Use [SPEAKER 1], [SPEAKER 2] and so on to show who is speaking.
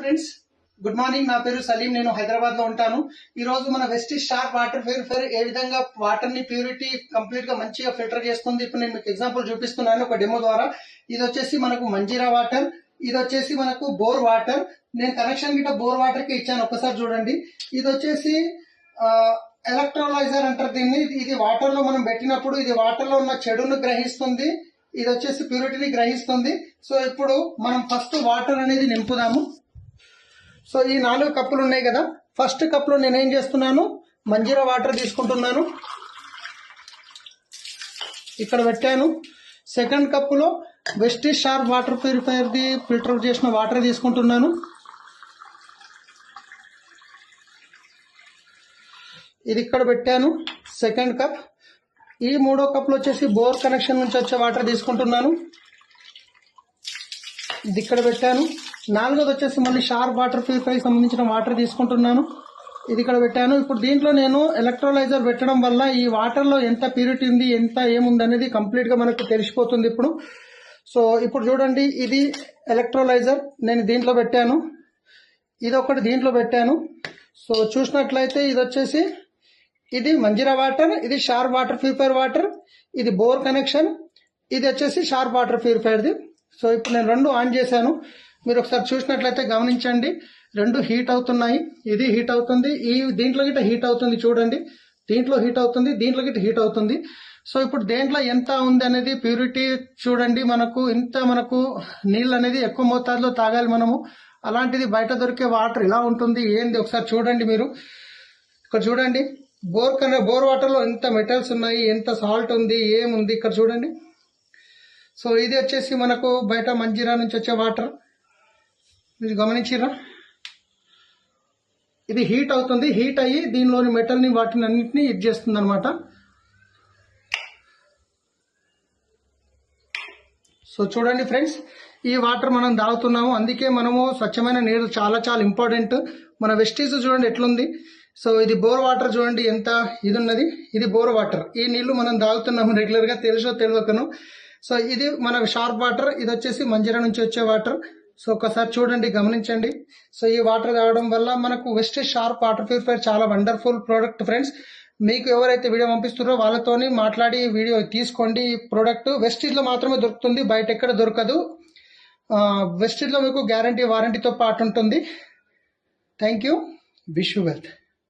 [SPEAKER 1] Friends, good morning. నా పేరు సలీం. నేను హైదరాబాద్ లో ఉంటాను. ఈ రోజు మన వెస్టిజ్ షార్ప్ వాటర్ ప్యూరిఫైయర్ ఏ విధంగా వాటర్ ని ప్యూరిటీ కంప్లీట్ గా మంచిగా ఫిల్టర్ చేస్తుంది ఇప్పుడు నేను మీకు ఎగ్జాంపుల్ చూపిస్తున్నాను ఒక డెమో ద్వారా. ఇది వచ్చేసి మనకు మంజీరా వాటర్, ఇది వచ్చేసి మనకు బోర్ వాటర్. నేను కనెక్షన్ గిట్ట బోర్ వాటర్ కి ఇచ్చాను, ఒక్కసారి చూడండి. ఇది వచ్చేసి ఎలక్ట్రోలైజర్ అంటారు దీన్ని. ఇది వాటర్ లో మనం పెట్టినప్పుడు ఇది వాటర్ లో ఉన్న చెడును గ్రహిస్తుంది, ఇది వచ్చేసి ప్యూరిటీని గ్రహిస్తుంది. సో ఇప్పుడు మనం ఫస్ట్ వాటర్ అనేది నింపుదాము. సో ఈ 4 కప్పులు ఉన్నాయి కదా, ఫస్ట్ కప్ లో నేనేం చేస్తున్నాను, మంజీరా వాటర్ తీసుకుంటున్నాను, ఇక్కడ పెట్టాను. సెకండ్ కప్పులో Vestige sharp water purifier the filter చేసిన వాటర్ తీసుకుంటున్నాను. ఇది ఇక్కడ పెట్టాను సెకండ్ కప్. ఈ 3వ కప్లో వచ్చేసి బోర్ కనెక్షన్ నుంచి వచ్చే వాటర్ తీసుకుంటున్నాను, ఇది ఇక్కడ పెట్టాను. 4వది వచ్చేసి మళ్ళీ షార్ప్ వాటర్ ప్యూరిఫైర్ సంబంధించిన వాటర్ తీసుకుంటున్నాను, ఇది ఇక్కడ పెట్టాను. ఇప్పుడు దీంట్లో నేను ఎలక్ట్రోలైజర్ పెట్టడం వల్ల ఈ వాటర్ లో ఎంత ప్యూరిటీ ఉంది, ఎంత ఏముంది అనేది కంప్లీట్ గా మనకు తెలిసిపోతుంది ఇప్పుడు. సో ఇప్పుడు చూడండి, ఇది ఎలక్ట్రోలైజర్ నేను దీంట్లో పెట్టాను, ఇది ఒకటి దీంట్లో పెట్టాను. సో చూసినట్లయితే ఇది వచ్చేసి ఇది మంజీరా వాటర్, ఇది షార్ప్ వాటర్ ప్యూరిఫైర్ వాటర్, ఇది బోర్ కనెక్షన్, ఇది వచ్చేసి షార్ప్ వాటర్ ప్యూరిఫైర్ది. సో ఇప్పుడు నేను 2 ఆన్ చేశాను. మీరు ఒకసారి చూసినట్లయితే గమనించండి, 2 హీట్ అవుతున్నాయి. ఇది హీట్ అవుతుంది, ఈ దీంట్లో గిట్ట హీట్ అవుతుంది చూడండి, దీంట్లో హీట్ అవుతుంది, దీంట్లో గిట్ట హీట్ అవుతుంది. సో ఇప్పుడు దేంట్లో ఎంత ఉంది అనేది ప్యూరిటీ చూడండి. మనకు నీళ్ళు అనేది ఎక్కువ మోతాదులో తాగాలి మనము. అలాంటిది బయట దొరికే వాటర్ ఇలా ఉంటుంది ఏంది ఒకసారి చూడండి. మీరు ఇక్కడ చూడండి, బోర్ వాటర్ లో ఎంత మెటల్స్ ఉన్నాయి, ఎంత సాల్ట్ ఉంది, ఏముంది ఇక్కడ చూడండి. సో ఇది వచ్చేసి మనకు బయట మంజీరా నుంచి వచ్చే వాటర్, మీరు గమనించారా, ఇది హీట్ అవుతుంది. హీట్ అయ్యి దీనిలోని మెటల్ ని వాటిని అన్నింటినీ ఇది చేస్తుంది అనమాట. సో చూడండి ఫ్రెండ్స్, ఈ వాటర్ మనం తాగుతున్నాము. అందుకే మనము స్వచ్ఛమైన నీరు చాలా చాలా ఇంపార్టెంట్. మన వెస్టీజ్ చూడండి ఎట్లుంది. సో ఇది బోర్ వాటర్ చూడండి ఎంత ఇది ఉన్నది, ఇది బోర్ వాటర్. ఈ నీళ్లు మనం తాగుతున్నాము రెగ్యులర్ గా, తెలుసో తెలియకను. సో ఇది మన షార్ప్ వాటర్, ఇది వచ్చేసి మంజీరా నుంచి వచ్చే వాటర్. సో ఒకసారి చూడండి, గమనించండి. సో ఈ వాటర్ తాగడం వల్ల మనకు వెస్టిజ్ షార్ప్ వాటర్ ప్యూరిఫైయర్ చాలా వండర్ఫుల్ ప్రోడక్ట్ ఫ్రెండ్స్. మీకు ఎవరైతే వీడియో పంపిస్తున్నారో వాళ్ళతోని మాట్లాడి వీడియో తీసుకోండి. ఈ ప్రోడక్ట్ వెస్టిజ్ లో మాత్రమే దొరుకుతుంది, బయట ఎక్కడ దొరకదు. వెస్టిజ్ లో మీకు గ్యారంటీ వారంటీతో పాటు ఉంటుంది. Thank you, wish you wealth.